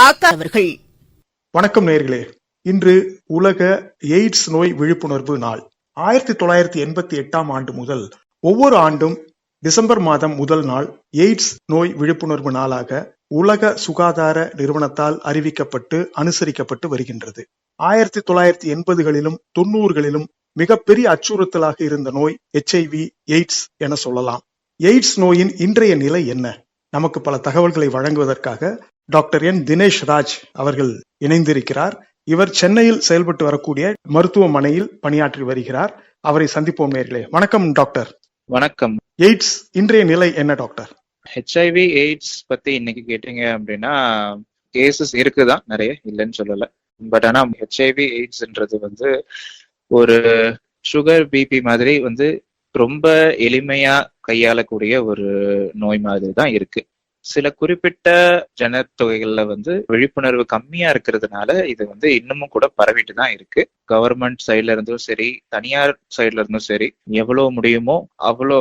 அவர்கள். வணக்கம் நேயர்களே. இன்று உலக எய்ட்ஸ் நோய் விழிப்புணர்வு நாள். 1988 ஆண்டு முதல் ஒவ்வொரு ஆண்டும் டிசம்பர் மாதம் முதல் நாள் எய்ட்ஸ் நோய் விழிப்புணர்வு நாளாக உலக சுகாதார நிறுவனத்தால் அறிவிக்கப்பட்டு அனுசரிக்கப்பட்டு வருகின்றது. 1980களிலும் 90களிலும் மிகப்பெரிய அச்சுறுத்தலாக இருந்த நோய் HIV எய்ட்ஸ் என சொல்லலாம். எய்ட்ஸ் நோயின் இன்றைய நிலை என்ன? நமக்கு பல தகவல்களை வழங்குவதற்காக டாக்டர் என் தினேஷ் ராஜ் அவர்கள் இணைந்திருக்கிறார். இவர் சென்னையில் செயல்பட்டு வரக்கூடிய மருத்துவமனையில் பணியாற்றி வருகிறார். அவரை சந்திப்போம் நேர்களே. வணக்கம் டாக்டர். வணக்கம். எய்ட்ஸ் இன்றைய நிலை என்ன டாக்டர்? HIV எய்ட்ஸ் பத்தி இன்னைக்கு கேட்டீங்க அப்படின்னா கேசஸ் இருக்குதான், நிறைய இல்லைன்னு சொல்லல. பட் ஆனா HIV எய்ட்ஸ்ன்றது ஒரு சுகர் பிபி மாதிரி ரொம்ப எளிமையா கையாளக்கூடிய ஒரு நோய் மாதிரி தான் இருக்கு. சில குறிப்பிட்ட ஜனத்தொகைகள்ல விழிப்புணர்வு கம்மியா இருக்கிறதுனால இது இன்னமும் கூட பரவிட்டு தான் இருக்கு. கவர்மெண்ட் சைட்ல இருந்தும் சரி, தனியார் சைட்ல இருந்தும் சரி, எவ்வளவு முடியுமோ அவ்வளோ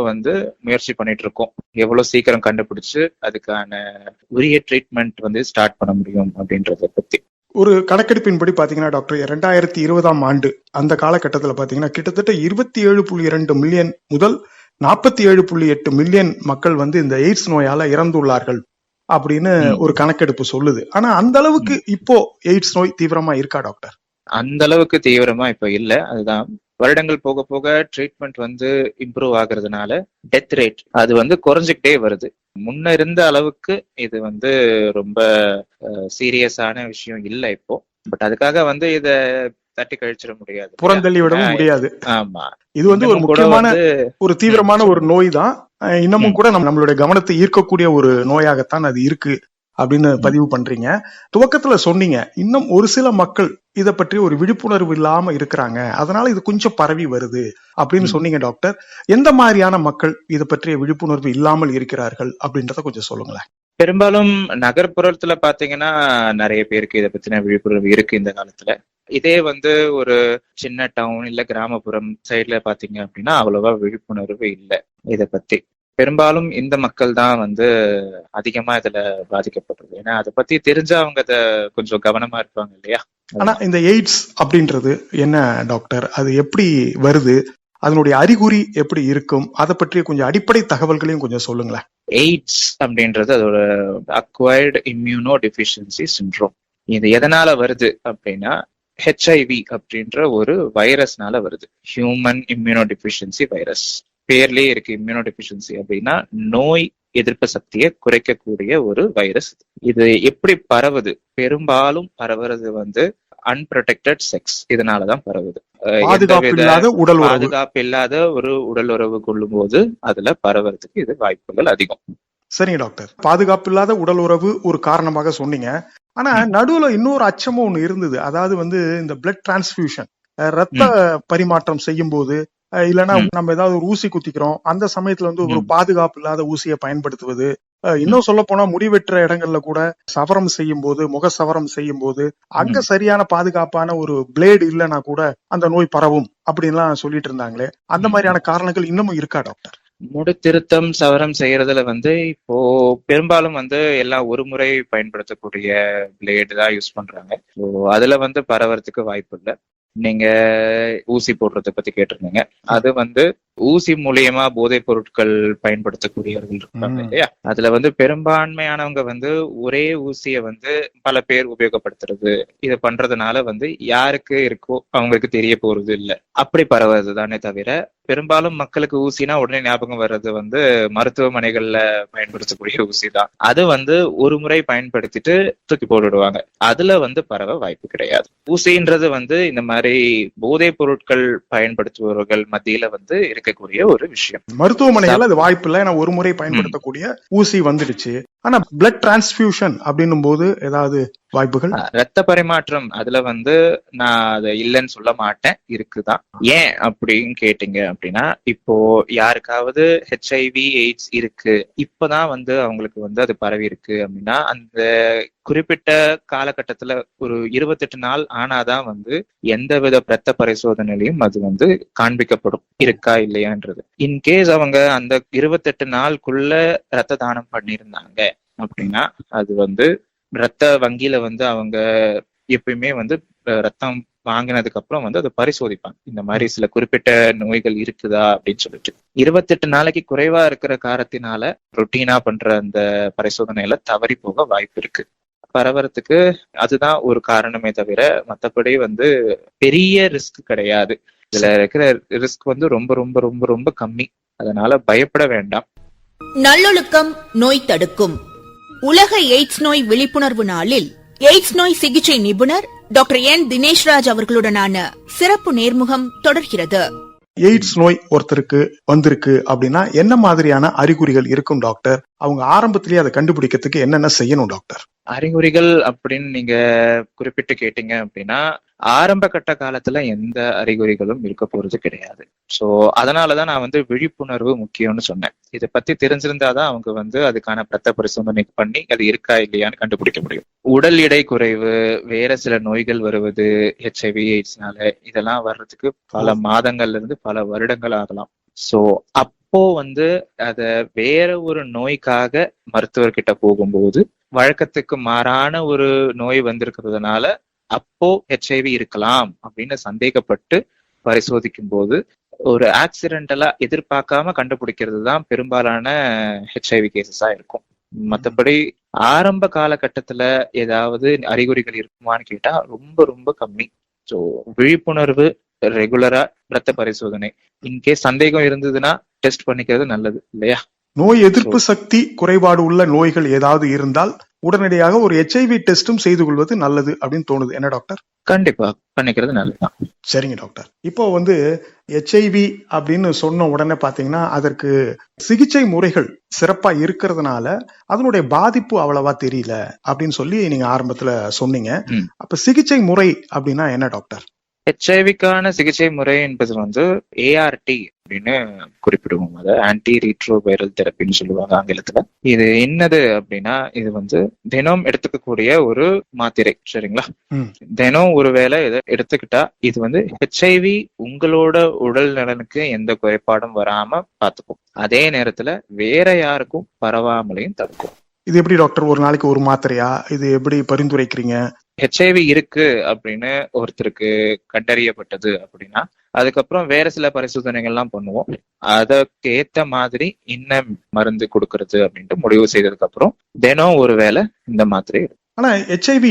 முயற்சி பண்ணிட்டு இருக்கோம். எவ்வளவு சீக்கிரம் கண்டுபிடிச்சு அதுக்கான உரிய ட்ரீட்மெண்ட் ஸ்டார்ட் பண்ண முடியும் அப்படின்றத பத்தி. ஒரு கணக்கெடுப்பின்படி பாத்தீங்கன்னா டாக்டர் 2020 ஆண்டு அந்த காலகட்டத்தில் பாத்தீங்கன்னா கிட்டத்தட்ட 27.2 மில்லியன் முதல் 47.8 மில்லியன் மக்கள் இந்த எய்ட்ஸ் நோயால இறந்துள்ளார்கள் அப்படின்னு ஒரு கணக்கெடுப்பு சொல்லுது. ஆனா அந்த அளவுக்கு இப்போ எய்ட்ஸ் நோய் தீவிரமா இருக்கா டாக்டர்? அந்த அளவுக்கு தீவிரமா இப்ப இல்ல. அதுதான் வருடங்கள் போக போக ட்ரீட்மெண்ட் இம்ப்ரூவ் ஆகுறதுனால டெத் ரேட் அது குறைஞ்சிக்கிட்டே வருது. முன்ன இருந்த அளவுக்கு இது ரொம்ப சீரியஸான விஷயம் இல்ல இப்போ. பட் அதுக்காக இத தட்டி கழிச்சிட முடியாது, புறந்தள்ளி விடவும் முடியாது. ஆமா, இது ஒரு முக்கியமான ஒரு தீவிரமான ஒரு நோய் தான். இன்னமும் கூட நம்மளுடைய கவனத்தை ஈர்க்கக்கூடிய ஒரு நோயாகத்தான் அது இருக்கு அப்படின்னு பதிவு பண்றீங்க. துவக்கத்துல சொன்னீங்க இன்னும் ஒரு சில மக்கள் இத பற்றி ஒரு விழிப்புணர்வு இல்லாம இருக்கிறாங்க, அதனால இது கொஞ்சம் பரவி வருது அப்படின்னு சொன்னீங்க டாக்டர். எந்த மாதிரியான மக்கள் இத பற்றிய விழிப்புணர்வு இல்லாமல் இருக்கிறார்கள் அப்படின்றத கொஞ்சம் சொல்லுங்களேன். பெரும்பாலும் நகர்ப்புறத்துல பாத்தீங்கன்னா நிறைய பேருக்கு இதை பத்தின விழிப்புணர்வு இருக்கு இந்த காலத்துல. இதே ஒரு சின்ன டவுன் இல்ல கிராமப்புறம் சைட்ல பாத்தீங்க அப்படின்னா அவ்வளவா விழிப்புணர்வு இல்லை இத பத்தி. பெரும்பாலும் இந்த மக்கள் தான் அதிகமா இதுல பாதிக்கப்படுறது. ஏன்னா அதை பத்தி தெரிஞ்சா அவங்க அத கொஞ்சம் கவனமா இருப்பாங்க இல்லையா. ஆனா இந்த எய்ட்ஸ் அப்படின்றது என்ன டாக்டர்? அது எப்படி வருது? அதனுடைய அறிகுறி எப்படி இருக்கும்? அதை பற்றிய கொஞ்சம் அடிப்படை தகவல்களையும் கொஞ்சம் சொல்லுங்களேன். எய்ட்ஸ் அப்படின்றது அதோட அக்வயர்டு இம்யூனோ டெஃபிஷியன்சி சிண்ட்ரோம். இது எதனால வருது அப்படின்னா HIV அப்படின்ற ஒரு வைரஸ்னால வருது. Human immuno deficiency virus. பேர்லயே இருக்கு இம்யூனோ டெஃபிஷியன்சி அப்படின்னா நோய் எதிர்ப்பு சக்தியை குறைக்கக்கூடிய ஒரு வைரஸ். இது எப்படி பரவுது? பெரும்பாலும் பரவுறது அன்ப்ரொடெக்டட் செக்ஸ். இதனாலதான் பரவுது. பாதுகாப்பு இல்லாத ஒரு உடல் உறவு கொள்ளும் போது அதுல பரவுறதுக்கு இது வாய்ப்புகள் அதிகம். சரிங்க டாக்டர், பாதுகாப்பு இல்லாத உடல் உறவு ஒரு காரணமாக சொன்னீங்க. ஆனா நடுவுல இன்னொரு அச்சமும் ஒண்ணு இருந்தது. அதாவது இந்த பிளட் டிரான்ஸ்பியூஷன், ரத்த பரிமாற்றம் செய்யும் போது இல்லைன்னா நம்ம ஏதாவது ஒரு ஊசி குத்திக்கிறோம், அந்த சமயத்துல ஒரு பாதுகாப்பு இல்லாத ஊசியை பயன்படுத்துவது. இன்னும் சொல்ல போனா முடிவெற்ற இடங்கள்ல கூட சவரம் செய்யும் போது, முக சவரம் செய்யும் போது அங்க சரியான பாதுகாப்பான ஒரு பிளேடு இல்லைன்னா கூட அந்த நோய் பரவும் அப்படின்லாம் சொல்லிட்டு இருந்தாங்களே, அந்த மாதிரியான காரணங்கள் இன்னமும் இருக்கா டாக்டர்? முடித்திருத்தம் சவரம் செய்யறதுல இப்போ பெரும்பாலும் எல்லாம் ஒரு முறை பயன்படுத்தக்கூடிய பிளேடு தான் யூஸ் பண்றாங்க. ஸோ அதுல பரவறதுக்கு வாய்ப்பு இல்லை. நீங்க ஊசி போடுறத பத்தி கேட்டிருந்தீங்க. அது ஊசி மூலியமா போதைப் பொருட்கள் பயன்படுத்தக்கூடியவர்கள் இருக்காங்க இல்லையா. அதுல பெரும்பான்மையானவங்க ஒரே ஊசிய பல பேர் உபயோகப்படுத்துறது. இதை பண்றதுனால யாருக்கு இருக்கோ அவங்களுக்கு தெரிய போறது இல்லை, அப்படி பரவுறது தானே தவிர பெரும்பாலும் மக்களுக்கு ஊசினா உடனே ஞாபகம் வர்றது மருத்துவமனைகள்ல பயன்படுத்தக்கூடிய ஊசி தான். அது ஒரு முறை பயன்படுத்திட்டு தூக்கி போட்டுடுவாங்க. அதுல பரவ வாய்ப்பு கிடையாது. ஊசின்றது இந்த மாதிரி போதைப் பொருட்கள் பயன்படுத்துபவர்கள் மத்தியில இருக்கக்கூடிய ஒரு விஷயம். மருத்துவமனைகள் அது வாய்ப்பு இல்லை, ஏன்னா ஒரு முறை பயன்படுத்தக்கூடிய ஊசி வந்துடுச்சு. ஆனா பிளட் டிரான்ஸ்பியூஷன் அப்படின்னும் போது ஏதாவது வாய்ப்புகள்? ரத்த பரிமாற்றம் அதுல நான் அதை இல்லைன்னு சொல்ல மாட்டேன், இருக்குதான். ஏன் அப்படின்னு கேட்டீங்க அப்படின்னா இப்போ யாருக்காவது HIV எய்ட்ஸ் இருக்கு, இப்பதான் அவங்களுக்கு அது பரவி இருக்கு அப்படின்னா அந்த குறிப்பிட்ட காலகட்டத்துல ஒரு 28 நாள் ஆனாதான் எந்தவித ரத்த பரிசோதனையிலையும் அது காண்பிக்கப்படும் இருக்கா இல்லையான்றது. இன்கேஸ் அவங்க அந்த 28 நாளுக்குள்ள ரத்த தானம் பண்ணியிருந்தாங்க அப்படின்னா அது ரத்த வங்கியில வந்து அவங்க எப்பயுமே வந்து ரத்தம் வாங்கினதுக்கு அப்புறம் வந்து அதை பரிசோதிப்பாங்க, இந்த மாதிரி சில குறிப்பிட்ட நோய்கள் இருக்குதா அப்படின்னு சொல்லிட்டு. 28 நாளைக்கு குறைவா இருக்கிற காரணத்தினால ரொட்டீனா பண்ற அந்த பரிசோதனையில தவறி போக வாய்ப்பு இருக்கு. பரவறதுக்கு அதுதான் ஒரு காரணமே தவிர மத்தபடி வந்து பெரிய ரிஸ்க் கிடையாது. இதுல இருக்கிற ரிஸ்க் வந்து ரொம்ப ரொம்ப ரொம்ப ரொம்ப கம்மி. அதனால பயப்பட வேண்டாம். நல்லொழுக்கம் நோய் தடுக்கும். உலக எய்ட்ஸ் நோய் விழிப்புணர்வு நாளில் எய்ட்ஸ் நோய் சிகிச்சை நிபுணர் டாக்டர் என் தினேஷ்ராஜ் அவர்களுடனான சிறப்பு நேர்முகம் தொடர்கிறது. எய்ட்ஸ் நோய் ஒருத்தருக்கு வந்திருக்கு அப்படின்னா என்ன மாதிரியான அறிகுறிகள் இருக்கும் டாக்டர்? அவங்க ஆரம்பத்திலேயே அதை கண்டுபிடிக்கிறதுக்கு என்னென்ன செய்யணும் டாக்டர்? அறிகுறிகள் அப்படின்னு நீங்க குறிப்பிட்டு கேட்டீங்க அப்படின்னா, ஆரம்ப கட்ட காலத்துல எந்த அறிகுறிகளும் இருக்க போறது கிடையாது. சோ அதனாலதான் நான் வந்து விழிப்புணர்வு முக்கியம்னு சொன்னேன். இதை பத்தி தெரிஞ்சிருந்தாதான் அவங்க வந்து அதுக்கான ரத்த பரிசோதனை பண்ணி அது இருக்கா இல்லையான்னு கண்டுபிடிக்க முடியும். உடல் எடை குறைவு, வேற சில நோய்கள் வருவது, HIV எய்ட்ஸ்னால இதெல்லாம் வர்றதுக்கு பல மாதங்கள்ல இருந்து பல வருடங்கள் ஆகலாம். சோ அப்போ வந்து அத வேற ஒரு நோய்க்காக மருத்துவர்கிட்ட போகும்போது வழக்கத்துக்கு மாறான ஒரு நோய் வந்திருக்கிறதுனால அப்போ HIV இருக்கலாம் அப்படின்னு சந்தேகப்பட்டு பரிசோதிக்கும் போது ஒரு ஆக்சிடென்டலா எதிர்பார்க்காம கண்டுபிடிக்கிறது தான் பெரும்பாலான HIV கேசஸா இருக்கும். மற்றபடி ஆரம்ப காலகட்டத்துல ஏதாவது அறிகுறிகள் இருக்குமான்னு கேட்டா ரொம்ப ரொம்ப கம்மி. ஸோ விழிப்புணர்வு, ரெகுலரா ரத்த பரிசோதனை, இன்கேஸ் சந்தேகம் இருந்ததுன்னா டெஸ்ட் பண்ணிக்கிறது நல்லது இல்லையா? நோய் எதிர்ப்பு சக்தி குறைபாடு உள்ள நோய்கள் ஏதாவது இருந்தால் உடனடியாக ஒரு HIV டெஸ்டும் செய்து கொள்வது நல்லது அப்படின்னு தோணுது. என்ன டாக்டர்? கண்டிப்பா பண்ணிக்கிறது நல்லதுதான். சரிங்க டாக்டர். இப்போ வந்து HIV அப்படின்னு சொன்ன உடனே பாத்தீங்கன்னா அதற்கு சிகிச்சை முறைகள் சிறப்பா இருக்கிறதுனால அதனுடைய பாதிப்பு அவ்வளவா தெரியல அப்படின்னு சொல்லி நீங்க ஆரம்பத்துல சொன்னீங்க. அப்ப சிகிச்சை முறை அப்படின்னா என்ன டாக்டர்? HIV-க்கான சிகிச்சை முறை என்பது வந்து ART அப்படின்னு குறிப்பிடுவோம். அதை ஆன்டி ரீட்ரோவைரல் தெரப்பின்னு சொல்லுவாங்க ஆங்கிலத்துல. இது என்னது அப்படின்னா, இது வந்து தினம் எடுத்துக்கக்கூடிய ஒரு மாத்திரை. சரிங்களா? தினம் ஒருவேளை இதை எடுத்துக்கிட்டா இது வந்து HIV உங்களோட உடல் நலனுக்கு எந்த குறைபாடும் வராம பார்த்துக்கும். அதே நேரத்துல வேற யாருக்கும் பரவாமலையும் தடுக்கும். இது எப்படி டாக்டர், ஒரு நாளைக்கு ஒரு மாத்திரையா? இது எப்படி பரிந்துரைக்கிறீங்க? HIV இருக்கு அப்படின்னு ஒருத்தருக்கு கண்டறியப்பட்டது அப்படின்னா அதுக்கப்புறம் வேற சில பரிசோதனைகள்லாம் பண்ணுவோம். அதற்கு ஏத்த மாதிரி என்ன மருந்து கொடுக்கறது அப்படின்ட்டு முடிவு செய்ததுக்கு அப்புறம் தினம் ஒரு வேளை இந்த மாத்திரை. ஆனா HIV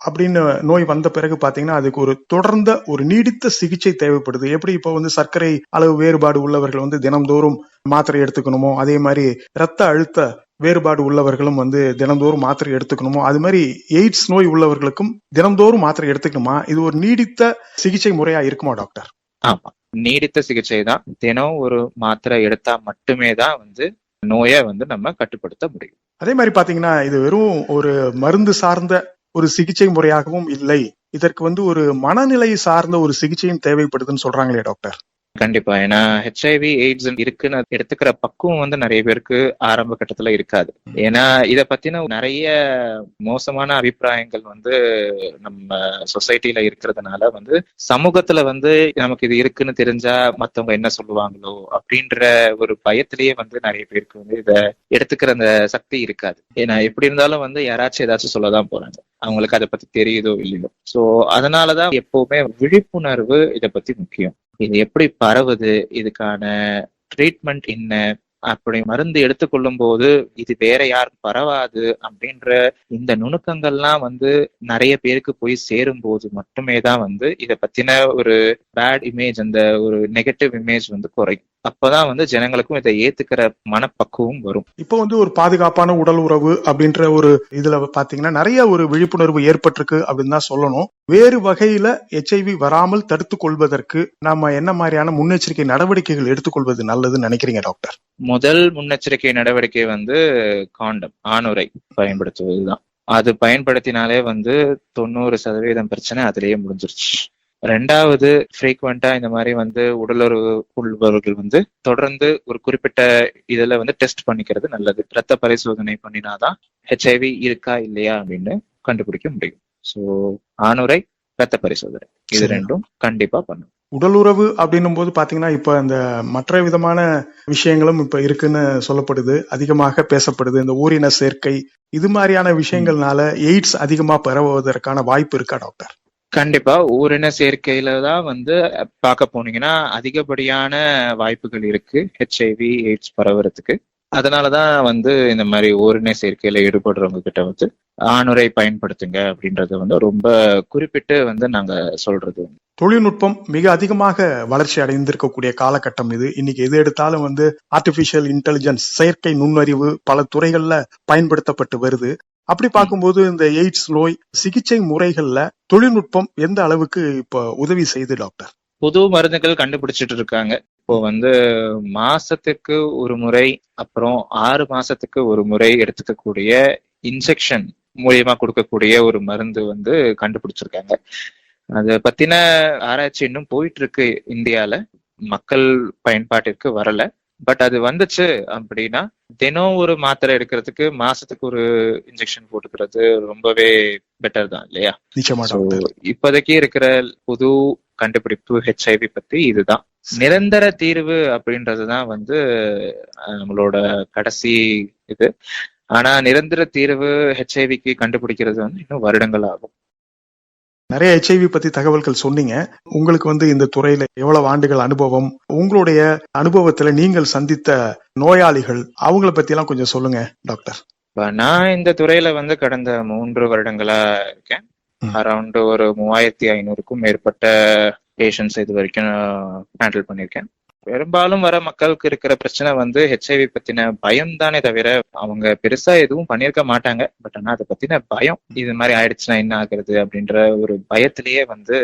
அப்படின்னு நோய் வந்த பிறகு பாத்தீங்கன்னா அதுக்கு ஒரு தொடர்ந்த ஒரு நீடித்த சிகிச்சை தேவைப்படுது. எப்படி இப்போ வந்து சர்க்கரை அளவு வேறுபாடு உள்ளவர்கள் வந்து தினம்தோறும் மாத்திரை எடுத்துக்கணுமோ, அதே மாதிரி ரத்த அழுத்த வேறுபாடு உள்ளவர்களும் வந்து தினந்தோறும் மாத்திரை எடுத்துக்கணுமோ, அது மாதிரி எய்ட்ஸ் நோய் உள்ளவர்களுக்கும் தினந்தோறும் மாத்திரை எடுத்துக்கணுமா? இது ஒரு நீடித்த சிகிச்சை முறையா இருக்குமா டாக்டர்? ஆமா, நீடித்த சிகிச்சை தான். தினம் ஒரு மாத்திரை எடுத்தா மட்டுமே தான் வந்து நோயை வந்து நம்ம கட்டுப்படுத்த முடியும். அதே மாதிரி பாத்தீங்கன்னா இது வெறும் ஒரு மருந்து சார்ந்த ஒரு சிகிச்சை முறையாகவும் இல்லை, இதற்கு வந்து ஒரு மனநிலை சார்ந்த ஒரு சிகிச்சையும் தேவைப்படுதுன்னு சொல்றாங்களே டாக்டர்? கண்டிப்பா. ஏன்னா HIV எய்ட்ஸ் இருக்குன்னு எடுத்துக்கிற பக்குவம் வந்து நிறைய பேருக்கு ஆரம்ப கட்டத்துல இருக்காது. ஏன்னா இத பத்தின நிறைய மோசமான அபிப்பிராயங்கள் வந்து நம்ம சொசைட்டில இருக்கிறதுனால வந்து சமூகத்துல வந்து நமக்கு இது இருக்குன்னு தெரிஞ்சா மத்தவங்க என்ன சொல்லுவாங்களோ அப்படின்ற ஒரு பயத்திலேயே வந்து நிறைய பேருக்கு வந்து இத எடுத்துக்கிற அந்த சக்தி இருக்காது. ஏன்னா எப்படி இருந்தாலும் வந்து யாராச்சும் ஏதாச்சும் சொல்லதான் போறாங்க, அவங்களுக்கு அதை பத்தி தெரியுதோ இல்லையோ. சோ அதனாலதான் எப்பவுமே விழிப்புணர்வு இதை பத்தி முக்கியம். இது எப்படி பரவுது, இதுக்கான ட்ரீட்மெண்ட் என்ன, அப்படி மருந்து எடுத்துக்கொள்ளும் போது இது வேற யாருக்கும் பரவாது அப்படின்ற இந்த நுணுக்கங்கள்லாம் வந்து நிறைய பேருக்கு போய் சேரும் போது மட்டுமே தான் வந்து இதை பத்தின ஒரு பேட் இமேஜ், அந்த ஒரு நெகட்டிவ் இமேஜ் வந்து குறையும். அப்பதான் வந்து ஜனங்களுக்கும் இதை ஏத்துக்கிற மனப்பக்குவம் வரும். இப்போ வந்து ஒரு பாதுகாப்பான உடல் உறவு அப்படின்ற ஒரு இதுல பாத்தீங்கன்னா நிறைய ஒரு விழிப்புணர்வு ஏற்பட்டிருக்கு அப்படின்னு தான் சொல்லணும். வேறு வகையில HIV வராமல் தடுத்துக் கொள்வதற்கு நாம என்ன மாதிரியான முன்னெச்சரிக்கை நடவடிக்கைகள் எடுத்துக்கொள்வது நல்லதுன்னு நினைக்கிறீங்க டாக்டர்? முதல் முன்னெச்சரிக்கை நடவடிக்கை வந்து காண்டம், ஆணுரை பயன்படுத்துவதுதான். அது பயன்படுத்தினாலே வந்து 90% பிரச்சனை அதிலேயே முடிஞ்சிருச்சு. ரெண்டாவது, ஃப்ரீக்வெண்டா இந்த மாதிரி வந்து உடலுறவு கொள்பவர்கள் வந்து தொடர்ந்து ஒரு குறிப்பிட்ட இதுல வந்து டெஸ்ட் பண்ணிக்கிறது நல்லது. ரத்த பரிசோதனை பண்ணினாதான் HIV இருக்கா இல்லையா அப்படின்னு கண்டுபிடிக்க முடியும். ஸோ ஆணுரை, ரத்த பரிசோதனை, இது ரெண்டும் கண்டிப்பா பண்ணும். உடலுறவு அப்படின்னும் போது பாத்தீங்கன்னா இப்ப இந்த மற்ற விதமான விஷயங்களும் இப்ப இருக்குன்னு சொல்லப்படுது, அதிகமாக பேசப்படுது. இந்த ஊரின சேர்க்கை இது மாதிரியான விஷயங்கள்னால எய்ட்ஸ் அதிகமா பரவுவதற்கான வாய்ப்பு இருக்கா டாக்டர்? கண்டிப்பா ஊரின சேர்க்கையில தான் வந்து பார்க்க போனீங்கன்னா அதிகப்படியான வாய்ப்புகள் இருக்கு ஹெச்ஐவி எய்ட்ஸ் பரவுறதுக்கு. அதனாலதான் வந்து இந்த மாதிரி ஓரின சேர்க்கையில ஈடுபடுறவங்க கிட்ட வந்து ஆணுரை பயன்படுத்துங்க அப்படின்றத வந்து ரொம்ப குறிப்பிட்டு வந்து நாங்க சொல்றது. தொழில்நுட்பம் மிக அதிகமாக வளர்ச்சி அடைந்திருக்கக்கூடிய காலகட்டம் இது. இன்னைக்கு எது எடுத்தாலும் வந்து ஆர்டிபிஷியல் இன்டெலிஜென்ஸ், செயற்கை நுண்ணறிவு பல துறைகள்ல பயன்படுத்தப்பட்டு வருது. அப்படி பார்க்கும்போது இந்த எய்ட்ஸ் நோய் சிகிச்சை முறைகள்ல தொழில்நுட்பம் எந்த அளவுக்கு இப்ப உதவி செய்யுது டாக்டர்? புது மருந்துகள் கண்டுபிடிச்சிட்டு இருக்காங்க. இப்போ வந்து மாசத்துக்கு ஒரு முறை, அப்புறம் 6 மாசத்துக்கு ஒரு முறை எடுத்துக்கக்கூடிய இன்ஜெக்ஷன் மூலியமா கொடுக்கக்கூடிய ஒரு மருந்து வந்து கண்டுபிடிச்சிருக்காங்க. அதை பத்தின ஆராய்ச்சி இன்னும் போயிட்டு இருக்கு இந்தியால, மக்கள் பயன்பாட்டிற்கு வரல. பட் அது வந்துச்சு அப்படின்னா தினம் ஒரு மாத்திரை எடுக்கிறதுக்கு மாசத்துக்கு ஒரு இன்ஜெக்ஷன் போட்டுக்கிறது ரொம்பவே பெட்டர் தான் இல்லையா? நிச்சயமா டாக்டர். இப்போதைக்கு இருக்கிற புது கண்டுபிடிப்பு ஹெச்ஐவி பத்தி இதுதான். நிரந்தர தீர்வு அப்படின்றதுதான் வந்து நம்மளோட கடைசி இது. ஆனா நிரந்தர தீர்வு ஹெச்ஐவிக்கு கண்டுபிடிக்கிறது வந்து இன்னும் வருடங்கள் ஆகும். நிறைய ஹெச்ஐவி பத்தி தகவல்கள் சொன்னீங்க. உங்களுக்கு வந்து இந்த துறையில எவ்வளவு ஆண்டுகள் அனுபவம், உங்களுடைய அனுபவத்துல நீங்கள் சந்தித்த நோயாளிகள் அவங்கள பத்தி எல்லாம் கொஞ்சம் சொல்லுங்க டாக்டர். நான் இந்த துறையில வந்து கடந்த 3 வருடங்களா இருக்கேன். அரௌண்ட் ஒரு 3500க்கும் மேற்பட்ட பேஷண்ட்ஸ் இது வரைக்கும் ஹேண்டில் பண்ணியிருக்கேன். பெரும்பாலும் வர மக்களுக்கு இருக்கிற பிரச்சனை வந்து ஹெச்ஐவி பத்தின பயம் தானே தவிர அவங்க பெருசா எதுவும் பண்ணியிருக்க மாட்டாங்க. பட் ஆனா அதை பத்தின பயம், இது மாதிரி ஆயிடுச்சுன்னா என்ன ஆகுறது அப்படின்ற ஒரு பயத்திலேயே வந்து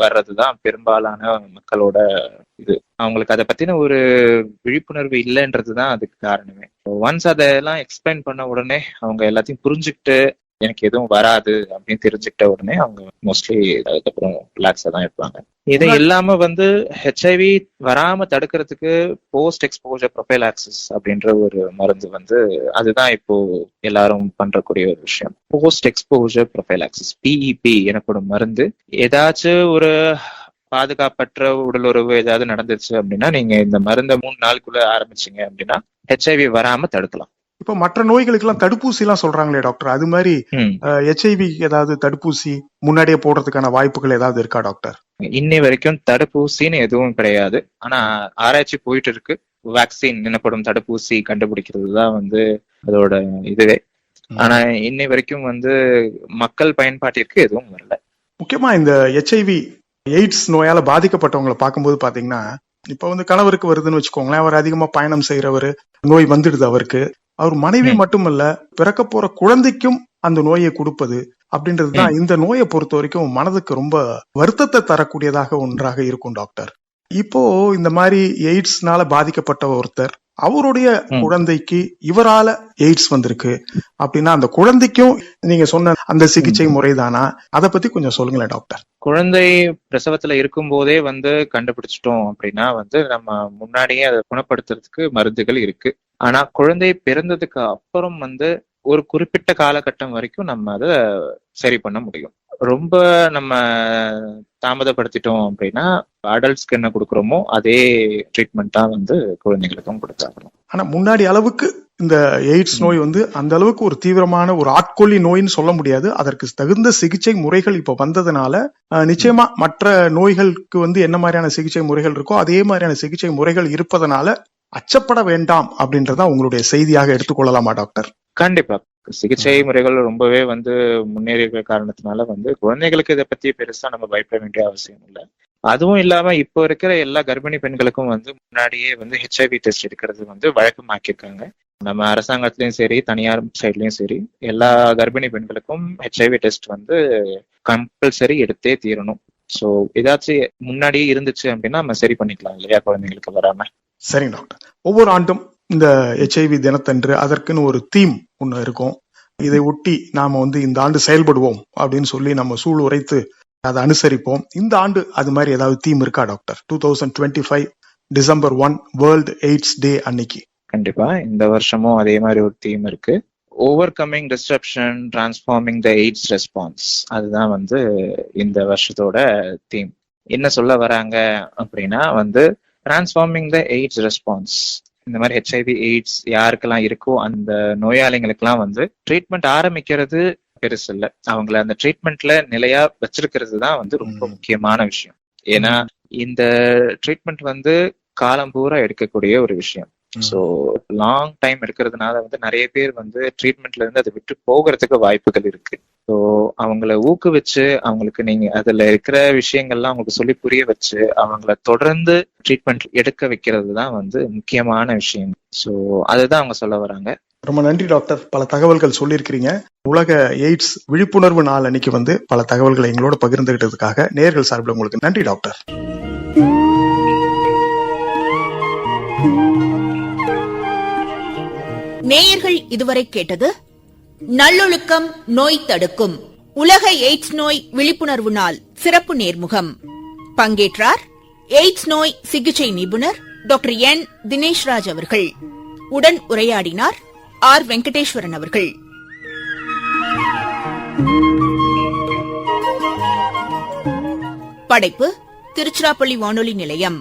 வர்றதுதான் பெரும்பாலான மக்களோட இது. அவங்களுக்கு அதை பத்தின ஒரு விழிப்புணர்வு இல்லைன்றதுதான் அதுக்கு காரணமே. ஒன்ஸ் அதெல்லாம் எக்ஸ்பிளைன் பண்ண உடனே அவங்க எல்லாத்தையும் புரிஞ்சுக்கிட்டு எனக்கு எதுவும் வராது அப்படின்னு தெரிஞ்சுக்கிட்ட உடனே அவங்க மோஸ்ட்லி அதுக்கப்புறம் ரிலாக்ஸா தான் இருப்பாங்க. இது இல்லாம வந்து ஹெச்ஐவி வராம தடுக்கிறதுக்கு போஸ்ட் எக்ஸ்போஜர் ப்ரொஃபைலாக்சிஸ் அப்படின்ற ஒரு மருந்து வந்து அதுதான் இப்போ எல்லாரும் பண்றக்கூடிய ஒரு விஷயம். போஸ்ட் எக்ஸ்போஜர் ப்ரொஃபைலாக்சிஸ் PEP எனப்படும் மருந்து. ஏதாச்சும் ஒரு பாதுகாப்பற்ற உடலுறவு ஏதாவது நடந்துச்சு அப்படின்னா நீங்க இந்த மருந்தை 3 நாளுக்குள்ள ஆரம்பிச்சீங்க அப்படின்னா ஹெச்ஐவி வராம தடுக்கலாம். இப்ப மற்ற நோய்களுக்கு எல்லாம் தடுப்பூசி எல்லாம் சொல்றாங்களே டாக்டர், அது மாதிரி ஹெச்ஐவி ஏதாவது தடுப்பூசி முன்னாடியே போடுறதுக்கான வாய்ப்புகள் ஏதாவது இருக்கா டாக்டர்? இன்னி வரைக்கும் தடுப்பூசின்னு எதுவும் கிடையாது. ஆனா ஆராய்ச்சி போயிட்டு இருக்கு. வேக்சின் எனப்படும் தடுப்பூசி கண்டுபிடிக்கிறது தான் வந்து அதோட இதுவே. ஆனா இன்னி வரைக்கும் வந்து மக்கள் பயன்பாட்டிற்கு எதுவும் வரல. முக்கியமா இந்த ஹெச்ஐவி எய்ட்ஸ் நோயால பாதிக்கப்பட்டவங்களை பார்க்கும்போது பாத்தீங்கன்னா, இப்ப வந்து கணவருக்கு வருதுன்னு வச்சுக்கோங்களேன், அவர் அதிகமா பயணம் செய்யறவரு, நோய் வந்துடுது அவருக்கு. அவர் மனைவி மட்டுமல்ல, பிறக்க போற குழந்தைக்கும் அந்த நோயை கொடுப்பது அப்படின்றதுதான் இந்த நோயை பொறுத்த வரைக்கும் மனதுக்கு ரொம்ப வருத்தத்தை தரக்கூடியதாக ஒன்றாக இருக்கும் டாக்டர். இப்போ இந்த மாதிரி எய்ட்ஸ்னால பாதிக்கப்பட்ட ஒருத்தர், அவருடைய குழந்தைக்கு இவரால எய்ட்ஸ் வந்திருக்கு அப்படின்னா அந்த குழந்தைக்கும் நீங்க சொன்ன அந்த சிகிச்சை முறைதானா? அதை பத்தி கொஞ்சம் சொல்லுங்களேன் டாக்டர். குழந்தை பிரசவத்துல இருக்கும் போதே வந்து கண்டுபிடிச்சிட்டோம் அப்படின்னா வந்து நம்ம முன்னாடியே அதை குணப்படுத்துறதுக்கு மருந்துகள் இருக்கு. ஆனா குழந்தை பிறந்ததுக்கு அப்புறம் வந்து ஒரு குறிப்பிட்ட காலகட்டம் வரைக்கும் நம்ம அதை சரி பண்ண முடியும். ரொம்ப நம்ம தாமதப்படுத்திட்டோம் அப்படின்னா அடல்ட்ஸ்க்கு என்ன கொடுக்குறோமோ அதே ட்ரீட்மெண்ட் தான் வந்து குழந்தைகளுக்கும் கொடுத்தாகணும். ஆனா முன்னாடி அளவுக்கு இந்த எய்ட்ஸ் நோய் வந்து அந்த அளவுக்கு ஒரு தீவிரமான ஒரு ஆட்கொல்லி நோயின்னு சொல்ல முடியாது. அதற்கு தகுந்த சிகிச்சை முறைகள் இப்ப வந்ததுனால நிச்சயமா மற்ற நோய்களுக்கு வந்து என்ன மாதிரியான சிகிச்சை முறைகள் இருக்கோ அதே மாதிரியான சிகிச்சை முறைகள் இருப்பதனால அச்சப்பட வேண்டாம் அப்படின்றத உங்களுடைய செய்தியாக எடுத்துக்கொள்ளலாமா டாக்டர்? கண்டிப்பா. சிகிச்சை முறைகள் ரொம்பவே வந்து முன்னேறிய காரணத்தினால வந்து குழந்தைகளுக்கு இதை பத்தி பெருசா நம்ம பயப்பட வேண்டிய அவசியம் இல்லை. அதுவும் இல்லாம இப்போ இருக்கிற எல்லா கர்ப்பிணி பெண்களுக்கும் வந்து முன்னாடியே வந்து ஹெச்ஐவி டெஸ்ட் எடுக்கிறது வந்து வழக்கமாக்கியிருக்காங்க. நம்ம அரசாங்கத்திலயும் சரி தனியார் சைட்லயும் சரி எல்லா கர்ப்பிணி பெண்களுக்கும் ஹெச்ஐவி டெஸ்ட் வந்து கம்பல்சரி எடுத்தே தீரணும். சோ ஏதாச்சும் முன்னாடியே இருந்துச்சு அப்படின்னா நம்ம சரி பண்ணிக்கலாம் இல்லையா குழந்தைங்களுக்கு வராம. சரி டாக்டர். ஒவ்வொரு ஆண்டும் இந்த ஹெச்ஐவி தினத்தன்று அதற்குன்னு ஒரு தீம் ஒண்ணு இருக்கும். இதை ஒட்டி நாம வந்து இந்த ஆண்டு செயல்படுவோம் அப்படின்னு சொல்லி நம்ம சூழ் உரைத்து அதை அனுசரிப்போம். இந்த ஆண்டு அது மாதிரி ஏதாவது தீம் இருக்கா டாக்டர்? 2025 டிசம்பர் 1 வேர்ல்ட் எய்ட்ஸ் டே அன்னைக்கு. கண்டிப்பா இந்த வருஷமும் அதே மாதிரி ஒரு தீம் இருக்கு. ஓவர் கம்மிங் டிஸ்ரப்ஷன் டிரான்ஸ்ஃபார்மிங் த எய்ட்ஸ் ரெஸ்பான்ஸ். அதுதான் வந்து இந்த வருஷத்தோட தீம். என்ன சொல்ல வராங்க அப்படின்னா வந்து டிரான்ஸ்ஃபார்மிங் த எய்ட்ஸ் ரெஸ்பான்ஸ். இந்த மாதிரி HIV எய்ட்ஸ் யாருக்கெல்லாம் இருக்கோ அந்த நோயாளிகளுக்கெல்லாம் வந்து ட்ரீட்மெண்ட் ஆரம்பிக்கிறது பெருசு இல்ல, அவங்கள அந்த ட்ரீட்மெண்ட்ல நிலையா வச்சிருக்கிறது தான் வந்து ரொம்ப முக்கியமான விஷயம். ஏன்னா இந்த ட்ரீட்மெண்ட் வந்து காலம் பூரா எடுக்கக்கூடிய ஒரு விஷயம். ஸோ லாங் டைம் எடுக்கிறதுனால வந்து நிறைய பேர் வந்து ட்ரீட்மெண்ட்ல இருந்து அதை விட்டு போகிறதுக்கு வாய்ப்புகள் இருக்கு. ஸோ அவங்கள ஊக்குவிச்சு அவங்களுக்கு நீங்க அதுல இருக்கிற விஷயங்கள்லாம் அவங்களுக்கு சொல்லி புரிய வச்சு அவங்கள தொடர்ந்து ட்ரீட்மெண்ட் எடுக்க வைக்கிறது தான் வந்து முக்கியமான விஷயம். ஸோ அதுதான் அவங்க சொல்ல வராங்க. ரொம்ப நன்றி டாக்டர், பல தகவல்கள் சொல்லியிருக்கிறீங்க. உலக எய்ட்ஸ் விழிப்புணர்வு நாள் அன்னைக்கு வந்து பல தகவல்களை எங்களோட பகிர்ந்துகிட்டதுக்காக நேயர்கள் சார்பில் உங்களுக்கு நன்றி டாக்டர். நேயர்கள் இதுவரை கேட்டது நல்லொழுக்கம் நோய் தடுக்கும் உலக எய்ட்ஸ் நோய் விழிப்புணர்வு நாள் சிறப்பு நேர்முகம். பங்கேற்றார் எய்ட்ஸ் நோய் சிகிச்சை நிபுணர் டாக்டர் என் தினேஷ்ராஜ் அவர்கள். உடன் உரையாடினார் ஆர் வெங்கடேஸ்வரன் அவர்கள். படைப்பு திருச்சிராப்பள்ளி வானொலி நிலையம்.